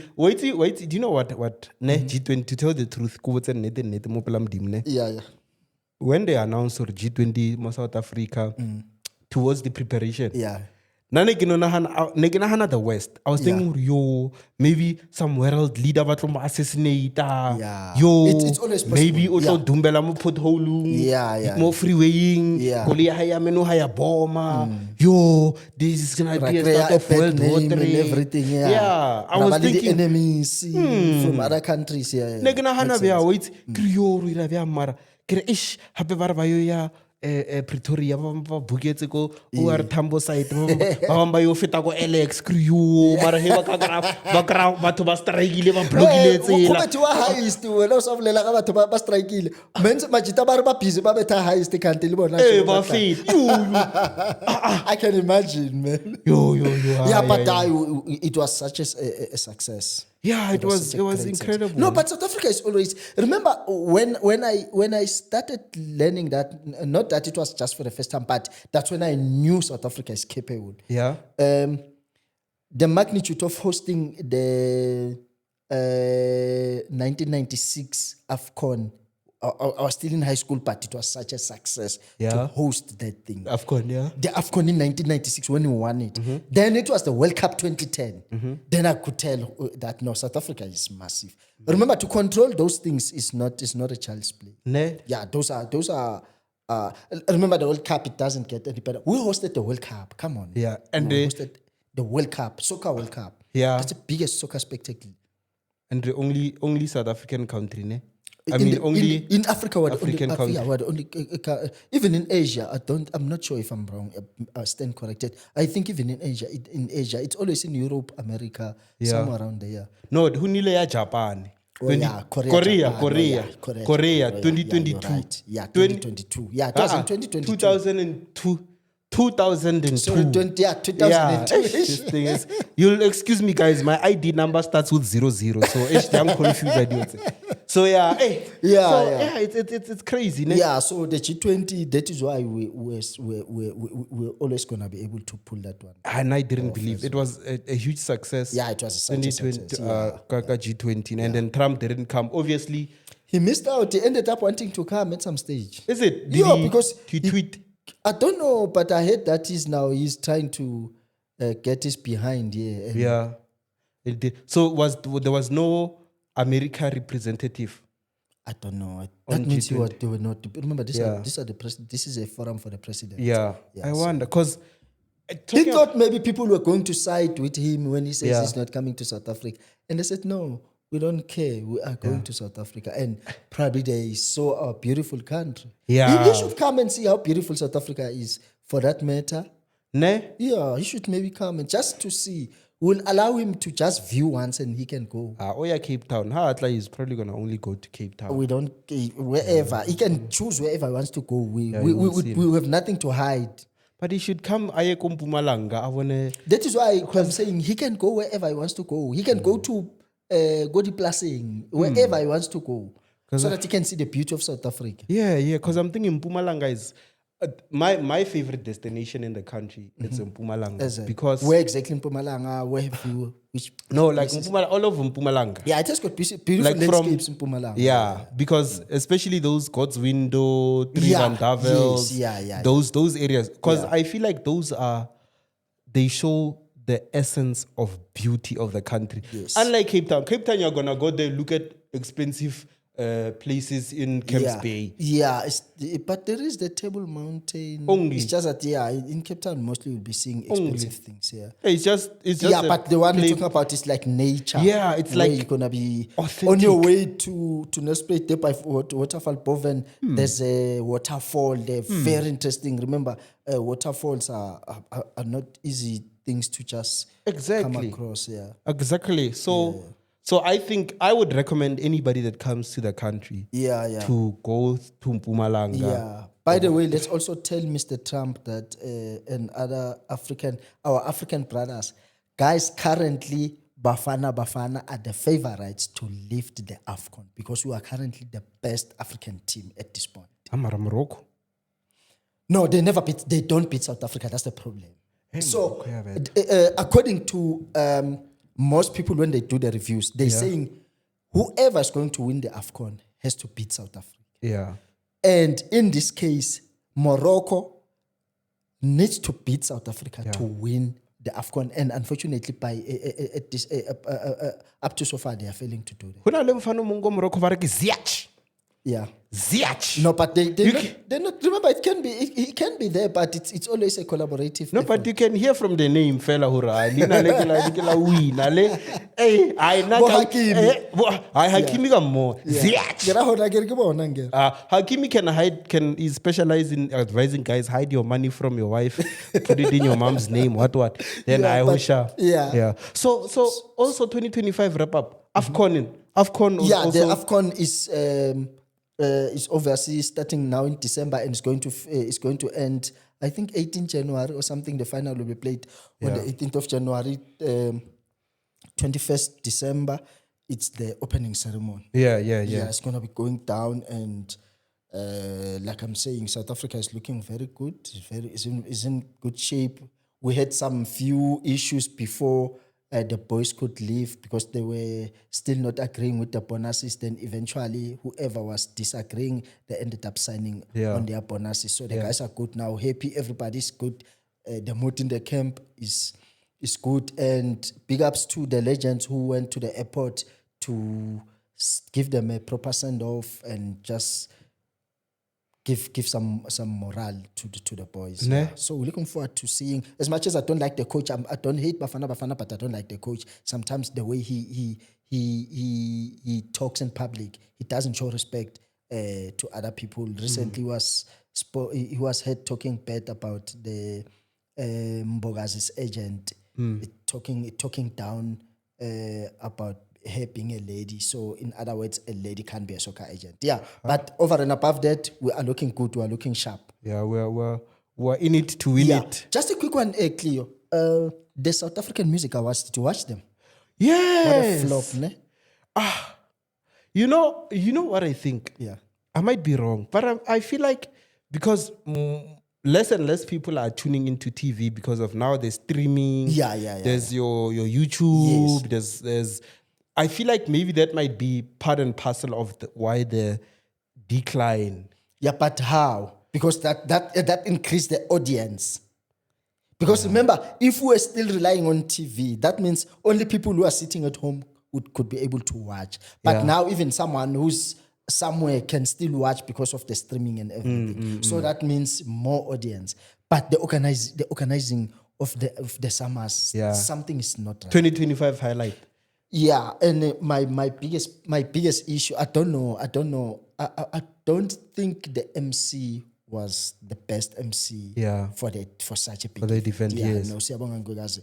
you know what? G20, to tell the truth, when they announced G20 South Africa towards the preparation, the West. I was thinking, maybe some world leader va tlo assassinate. It's always possible. Maybe also dumbela mo pothole. More freewaying. Koli haya meno haya bomba. This is gonna be a start of World War III. Everything. I was thinking the enemies from other countries. Wait, kriyo ira vya mara. Kire ish hape varvayo ya Pretoria ba buketse ko OR Tambo site ba ba yo feta ko Alex crew mara he ba ka batho ba strikeile ba blockile tsela go betwa highest wena o sa bolela ga batho ba strikeile mense majita ba re ba busy ba betha highest country le bona ba fit I can imagine, man. But it was such a success. Yeah, it was incredible. No, but South Africa is always. Remember when I started learning that, not that it was just for the first time, but that's when I knew South Africa is capable. Yeah. The magnitude of hosting the 1996 AFCON. I was still in high school, but it was such a success to host that thing. AFCON, The AFCON in 1996 when we won it. Then it was the World Cup 2010. Then I could tell that no, South Africa is massive. Remember, to control those things is not a child's play. Yeah, those are. Remember the World Cup, it doesn't get any better. We hosted the World Cup. Come on. Yeah, and we hosted the World Cup, Soccer World Cup. Yeah, that's the biggest soccer spectacle. And the only South African country, ne? In Africa, even in Asia, I'm not sure if I'm wrong. I stand corrected. I think even in Asia, it's always in Europe, America, somewhere around there. No, hunile ya Japan. Korea, 2022. Right. Yeah, 2022. Yeah, it was in 2022. 2002. 2002. Sorry, 2002. This thing is, you'll excuse me, guys. My ID number starts with 00, so I'm confused. So it's crazy. Ne? Yeah, so the G20, that is why we're always gonna be able to pull that one. And I didn't believe it was a huge success. Yeah, it was a success. G20, and then Trump didn't come. Obviously, he missed out. He ended up wanting to come at some stage. Is it? Because he tweet. I don't know, but I heard that he's trying to get his behind here. And Yeah, it did. So there was no America representative? I don't know. On That means G20. they were not. Remember, these Yeah. are the this is a forum for the president. Yeah, I wonder because He thought maybe people were going to side with him when he says Yeah. he's not coming to South Africa. And they said, no, we don't care. We are going to South Africa. And probably they saw our beautiful country. Yeah. He should come and see how beautiful South Africa is, for that matter. Ne? Yeah, he should maybe come and just to see. We'll allow him to just view once and he can go. Oh yeah, Cape Town. Hatla is probably gonna only go to Cape Town. We don't, wherever. He can choose wherever he wants to go. We have nothing to hide. But he should come aye ko Mpumalanga. I wanna. That is why I'm saying he can go wherever he wants to go. He can go to Godi Plasing, wherever he wants to go, so that he can see the beauty of South Africa. Yeah, because I'm thinking Mpumalanga is my favorite destination in the country. It's in Mpumalanga because Where exactly in Mpumalanga? Where have you? Which? no, like Mpumalanga, all over Mpumalanga. Yeah, it has got beautiful Like from- landscapes in Mpumalanga. Yeah, because especially those God's Window, Three Yeah, Van Davels, yes, yeah. those areas. Because I feel like they show the essence of beauty of the country. Yes. Unlike Cape Town. Cape Town, you're gonna go there, look at expensive places in Camps Bay. Yeah, but there is the Table Mountain. Only. It's just that, in Cape Town, mostly you'll be seeing expensive things. Yeah. It's just Yeah, a but the one play- you're talking about is like nature. Yeah, it's where like you're gonna be authentic. on your way to Nelspruit there by Waterfall Boven. There's a waterfall there, very interesting. Remember, waterfalls are not easy things to just come Exactly. across. Yeah, Exactly. So I think I would recommend anybody that comes to the country yeah. to go to Mpumalanga. Yeah. By the way, let's also tell Mr. Trump that and our African brothers, guys, currently Bafana are the favorites to lift the AFCON because we are currently the best African team at this point. Amara Morocco. No, they don't beat South Africa. That's the problem. So, Morocco, yeah, man. according to most people, when they do the reviews, they're saying whoever is going to win the AFCON has to beat South Africa. Yeah. And in this case, Morocco needs to beat South Africa to win the AFCON. And unfortunately, up to so far, they are failing to do that. Huna le mfano mungo Morocco ba re ke Ziyech. Yeah. Ziyech. No, but they're not. Remember, it can be there, but it's always a collaborative. No, but you can hear from the name, fella hura. Lina le ke la win. Ale, hey, I na Bo Hakimi. I Hakimi ka mo. Ziyech. Hakimi is specialized in advising guys, hide your money from your wife, put it in your mom's name, what. Then Yeah, I but- husha. yeah. So also 2025 wrap up. AFCON Yeah, also, the AFCON is obviously starting now in December and it's going to end, I think, 18 January or something. The final will be played on the 18th of January, 21st December. It's the opening ceremony. Yeah. It's going to be going down, and like I'm saying, South Africa is looking very good. Is in good shape. We had some few issues before the boys could leave because they were still not agreeing with the bonuses. Then eventually, whoever was disagreeing, they ended up signing on their bonuses. So the guys are good now. Happy, everybody's good. The mood in the camp is good. And big ups to the legends who went to the airport to give them a proper send off and just give some morale to the boys. Ne? Yeah. So we're looking forward to seeing. As much as I don't like the coach, I don't hate Bafana, but I don't like the coach. Sometimes the way he talks in public, he doesn't show respect to other people. Recently, he was heard talking bad about the Mbogazi's agent, talking down about her being a lady. So in other words, a lady can't be a soccer agent. Yeah, but over and above that, we are looking good. We are looking sharp. Yeah, we're in it to win it. Just a quick one, Cleo. The South African Music Awards, did you watch them? Yes. What a flop, ne? You know what I think? Yeah. I might be wrong, but I feel like because less and less people are tuning into TV because of now there's streaming. Yeah. There's your YouTube. There's. I feel like maybe that might be part and parcel of why the decline. Yeah, but how? because that increased the audience. Because remember, if we're still relying on TV, that means only people who are sitting at home could be able to watch. But now even someone who's somewhere can still watch because of the streaming and everything. So that means more audience. But the organizing of the summers, something is not right. 2025 highlight. Yeah, and my biggest issue, I don't know. I don't think the MC was the best MC for such a big event. Yes. No, siyabonga Nkosikazi.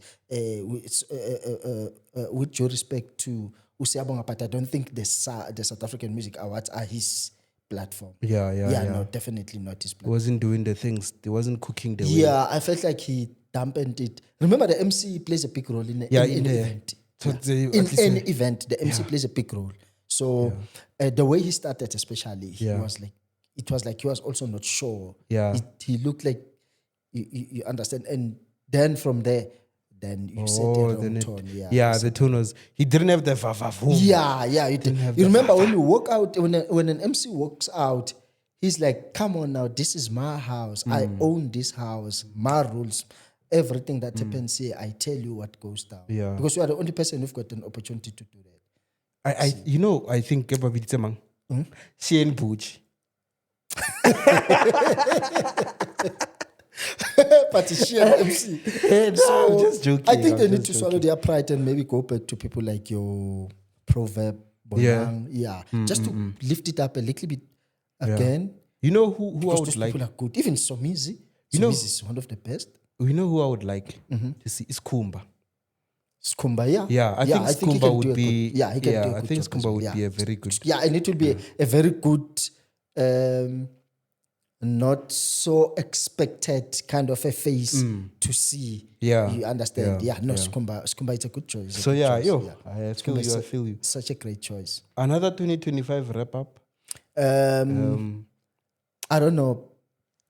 With due respect to Usiyabonga, but I don't think the South African Music Awards are his platform. No, definitely not his platform. He wasn't doing the things. He wasn't cooking the way. Yeah, I felt like he dampened it. Remember, the MC plays a big role in any event. In any event, the MC plays a big role. So the way he started, especially, it was like he was also not sure. Yeah, he looked like you understand, and then from there, then you set the wrong tone. The tone was, he didn't have the vavavoom. He didn't. You remember when you walk out, when an MC walks out, he's like, "Come on now, this is my house. I own this house. My rules." Everything that happens here, I tell you what goes down. Yeah. Because you are the only person who've got an opportunity to do that. I think Shane Butch. But it's sheer MC. So I'm just joking. I think they need to swallow their pride and maybe go back to people like your Proverb, Bonang. Just to lift it up a little bit again. You know who I would those like? People are good. Even Somizi. Somizi is one of the best. You know who I would like to see is Kumba. Skumba, yeah. Yeah, I think Skumba would be. He can do a good I think job Skumba would be a very good. Yeah, and it will be a very good, not so expected kind of a face to see. Yeah, you understand. Skumba, it's a good choice. So I feel you. Such a great choice. Another 2025 wrap up. I don't know.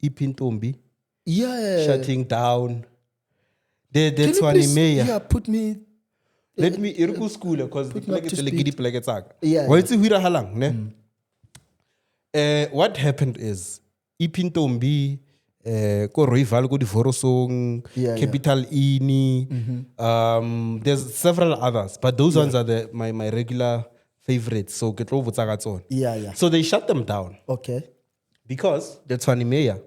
Ipintombi. Yeah. Shutting down. That's one email. Yeah, put me. Let me irku school because like it's a giddy like it's yeah. Well, it's huira halang, ne? What happened is Ipintombi, ko Royval go Divorosong, Capital Ini. There's several others, but those ones are my regular favorites. So get over Yeah. So they shut them down. Okay. Because that's one email.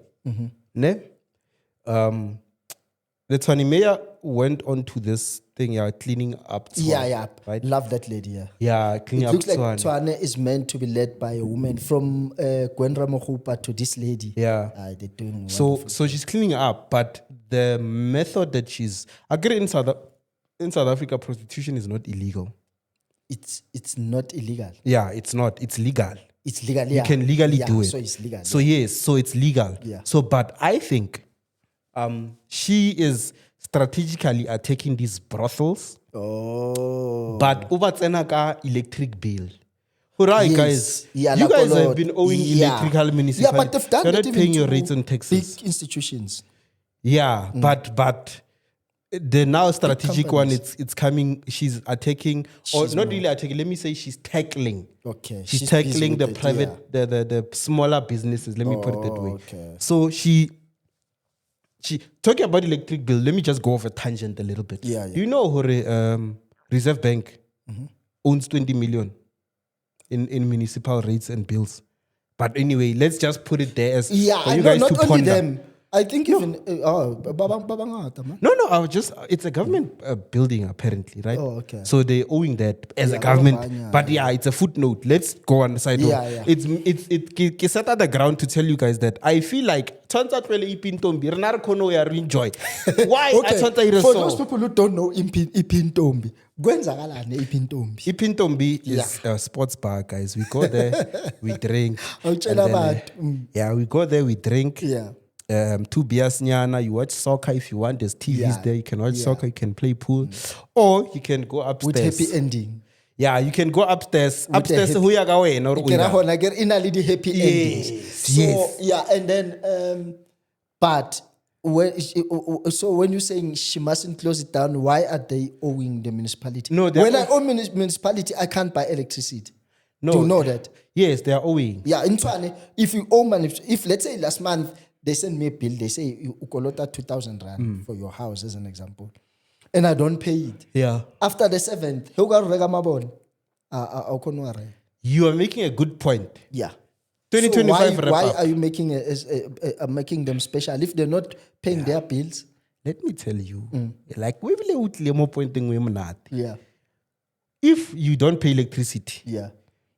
Ne? The Tshwane Mayor went on to this thing, cleaning up Tshwane. Right? Love that lady, cleaning up It looks like Tshwane is meant to be led by a woman from Gwen Ramohupa to this lady. Yeah. They're doing so she's cleaning up, but the method that she's... I get it in South Africa, prostitution is not illegal. It's not illegal. Yeah, it's not. It's legal. It's legal, You can legally do it. So it's legal. So yes, so it's legal. Yeah. So, but I think she is strategically attacking these brothels. Oh. But over tsenaka electric bill. Hooray, Yes. guys. Yeah, You like guys a lot. have been owing Yeah. electrical municipality. Yeah, but they've done You're that not even paying your to rates and taxes. big institutions. Yeah, but the now strategic one, companies. it's coming. She's attacking, or not really attacking. Let me say she's tackling. Okay. She's busy tackling the with it, private, the smaller businesses. Let me put it that way. Okay. So she talking about electric bill. Let me just go off a tangent a little bit. Yeah. Do you know how Reserve Bank owns 20 million in municipal rates and bills? But anyway, let's just put it there as Yeah, for I you know, guys not to only ponder. them. I think even Babangata, man. No, I was just, it's a government building apparently, right? Oh, okay. So they're owing that as a government. Banya, But it's a footnote. Let's go on the side. Yeah. It's set at the ground to tell you guys that I feel like Tsonta Twele Ipintombi, Renar Kono ya enjoy. Why Okay, for those people who don't know Ipintombi, kwenzakalani Ipintombi? Ipintombi is a sports bar, guys. We go there, we drink. and then, yeah, we go there, we drink. Yeah. 2 beers nyana, you watch soccer if you want. There's TVs Yeah. there. You can watch soccer, you can play pool. Or you can go With upstairs. happy ending. Yeah, you can go upstairs. Upstairs happy- who ya ga wena or Ke ra uya. hona ke re ina le di happy endings. So yes. yeah, and then but when you're saying she mustn't close it down, why are they owing the municipality? No, when I own municipality, I can't buy electricity. No. Do you know that? Yes, they are owing. Yeah, in Tswane, if you owe money, if let's say last month they send me a bill, they say you ukolota 2,000 rand for your house as an example, and I don't pay it. Yeah. After the 7th, You are making a good point. yeah. 2025 So wrap why up. are you making them special if they're not paying their bills? Let me tell you. Like, we will more pointing women at. Yeah, If you don't pay electricity, yeah.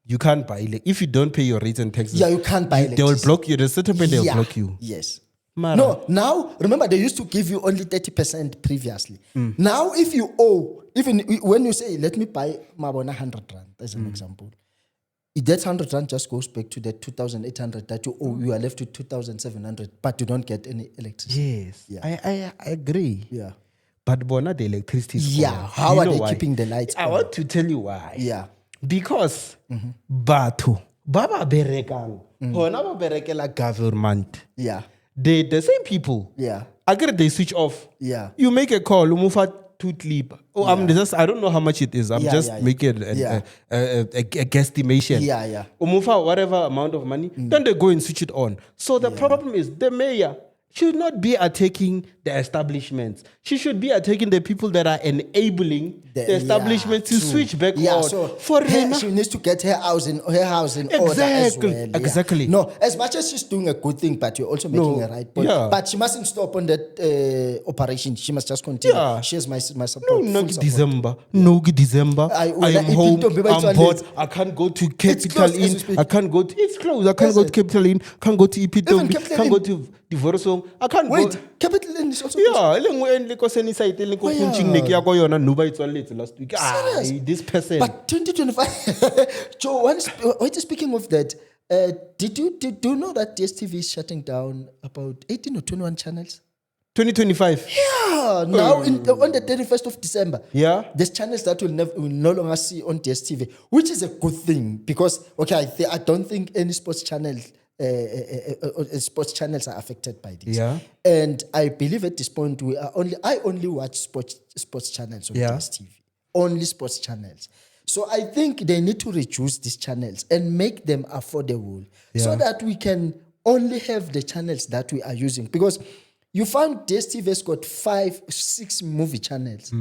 you can't buy. If you don't pay your rates and taxes, Yeah, you can't buy They will block you. There's a certain point they will Yeah. block you. Yes. Mara. No, now, remember they used to give you only 30% previously. Now, if you owe, even when you say, let me buy Mabona 100 rand, as an example, that 100 rand just goes back to the 2,800 that you owe. You are left with 2,700, but you don't get any electricity. Yes. Yeah. I agree. Yeah. But Bona, the electricity is Yeah. gone. How You are know they why? keeping the lights I on? want to tell you why. Yeah. Because batho baba berekang hona ba berekela government. Yeah. The same people. Yeah. I get they switch off. Yeah. You make a call, you move out to sleep. Oh, I don't know how much it is. I'm Yeah, just yeah, making yeah. a guesstimation. Yeah, yeah. Umufa whatever amount of money, then they go and switch it on. So the problem is the mayor should not be attacking the establishments. She should be attacking the people that are enabling the establishment to true. switch back Yeah, on. so For Rena, she needs to get her house in order as Exactly, well. Yeah. exactly. No, as much as she's doing a good thing, but you're also making a right point. yeah. But she mustn't stop on that operation. She must just continue. Yeah. She has my no, support. no full support. December. No December. I am home. I'm bored. I can't go to Capital closed as we Inn. speak. I can't go to. It's closed. I can't Is go it? to Capital Inn. Can't go to Ipitombi. Capital Can't go Inn? to Divorosong. I can't Wait, go. Capital Inn is also Yeah, le nngwe e nle ko seni site le ko Oh, yeah. punching ne ke ya ko yona Nuba e tswaletse last week. Serious? This person. But 2025, Joe, wait, speaking of that, do you know that DSTV is shutting down about 18 or 21 channels? 2025. Yeah, now on the 31st of December. Yeah. There's channels that will no longer see on DSTV, which is a good thing because, okay, I don't think any sports channels are affected by this. Yeah. And I believe at this point I only watch sports channels on DSTV. Only sports channels. So I think they need to reduce these channels and make them affordable so that we can only have the channels that we are using. Because you found DSTV has got 5-6 movie channels.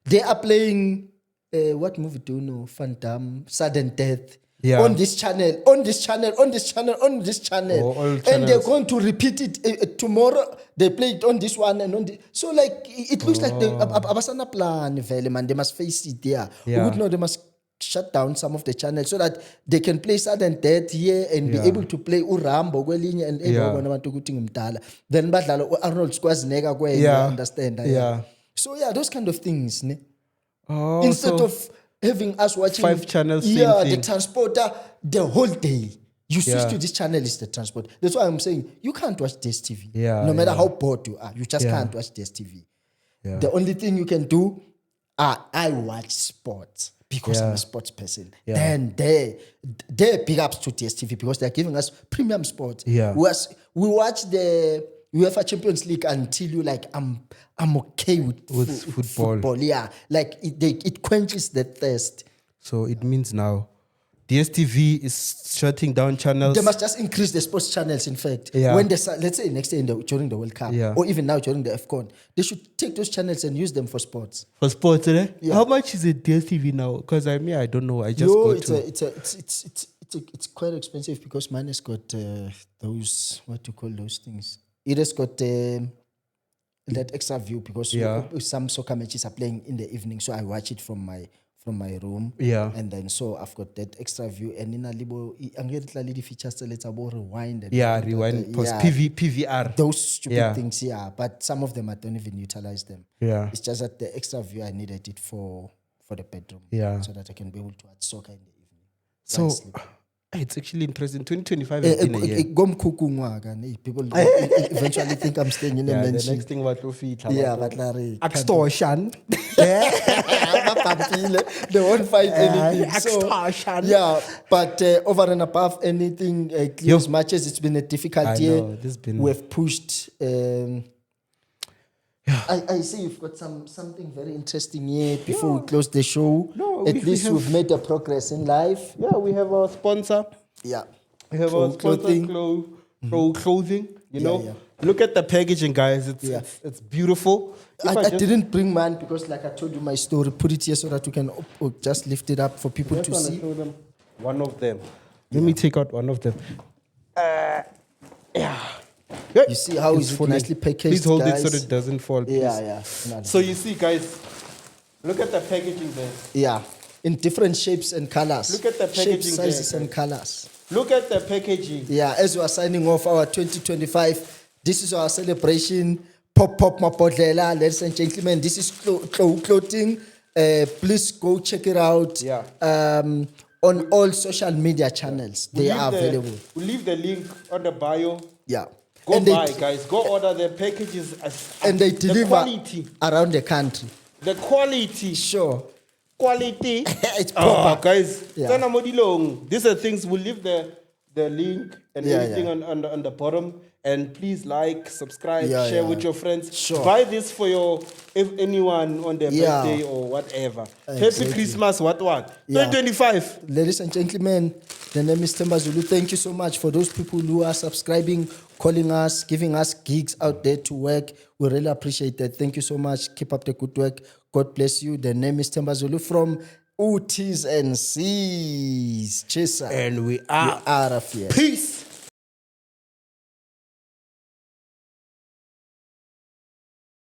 They are playing, what movie do you know? Phantom, Sudden Death. Yeah. On this channel, on this channel, on this channel, on this channel. Oh, all and channels. they're going to repeat it tomorrow. They play it on this one and on this. So like, it looks like abasana plan, vele, man. They must face it there. Yeah. We would know they must shut down some of the channels so that they can play Sudden Death here and be able to play Urambo kwelinye and abantu ukuthi ngimdala. Then badlala Arnold Schwarzenegger kwenye, Yeah. understand? Yeah. So yeah, those kind of things. Ne? Oh, Instead so of having us watching 5 channels, same the thing. transporter the whole day. You switch to this channel is the transport. That's why I'm saying you can't watch this TV. Yeah, No matter how bored you are, you just can't watch this TV. Yeah. The only thing you can do, I watch sports because I'm a sports person. Yeah. Then they big ups to DSTV because they're giving us premium sports. Yeah. We watch the UEFA Champions League until you like I'm okay with football. Yeah, like it quenches the thirst. So it means now DSTV is shutting down channels. They must just increase the sports channels. In fact, Yeah. when let's say next year during the World Cup, Yeah. or even now during the AFCON, they should take those channels and use them for sports. For sports, eh? Yeah. How much is it DSTV now? Because I don't know. I just go to. It's quite expensive because mine has got those, what to call those things. It has got that extra view because some soccer matches are playing in the evening, so I watch it from my room. Yeah. And then so I've got that extra view, and in a little the features let's about rewind. And Rewind, post PVR. Those stupid things, but some of them I don't even utilize them. Yeah. It's just that the extra view I needed it for the bedroom. Yeah. So that I can be able to watch soccer in the evening. So While sleeping. it's actually interesting. 2025 has been a year. People eventually think I'm staying in a The mansion. next thing what we Yeah, but Larry. extortion. They won't find anything. So, Extortion. yeah, but over and above anything, clear as much as it's been a difficult I year, know, this been- we've pushed I see you've got something very interesting here before we close the show. No, At least we've made a progress in life. Yeah, we have our sponsor. Yeah. We have our sponsor, clothing. You know, yeah. Look at the packaging, guys. It's beautiful. I didn't bring mine because, like I told you my story, put it here so that we can just lift it up for people to see. Show them one of them. Let me take out one of them. Yeah. You see how it's nicely packaged, Please hold guys. it so that it doesn't fall. Please. Yeah. So you see, guys, look at the packaging there. Yeah. In different shapes and colors. Look at the packaging Shapes, sizes, there. and colors. Look at the packaging. Yeah, as we are signing off our 2025, this is our celebration. Pop Mapodlela, ladies and gentlemen. This is clothing. Please go check it out. Yeah. On all social media channels, they are available. We'll leave the link on the bio. Yeah. Go And buy, guys. Go order the packages. And they deliver the quality. around the country. The quality. Sure. Quality. It's proper. Guys. Yeah. These are things. We'll leave the link and everything on the bottom. And please like, subscribe, share with your friends. Sure. Buy this for if anyone on their birthday or whatever. Exactly. Happy Christmas, what? Yeah. 2025. Ladies and gentlemen, the name is Themba Zulu. Thank you so much for those people who are subscribing, calling us, giving us gigs out there to work. We really appreciate that. Thank you so much. Keep up the good work. God bless you. The name is Themba Zulu from Utis and C's. Cheers, sir. And we are out of here. Peace.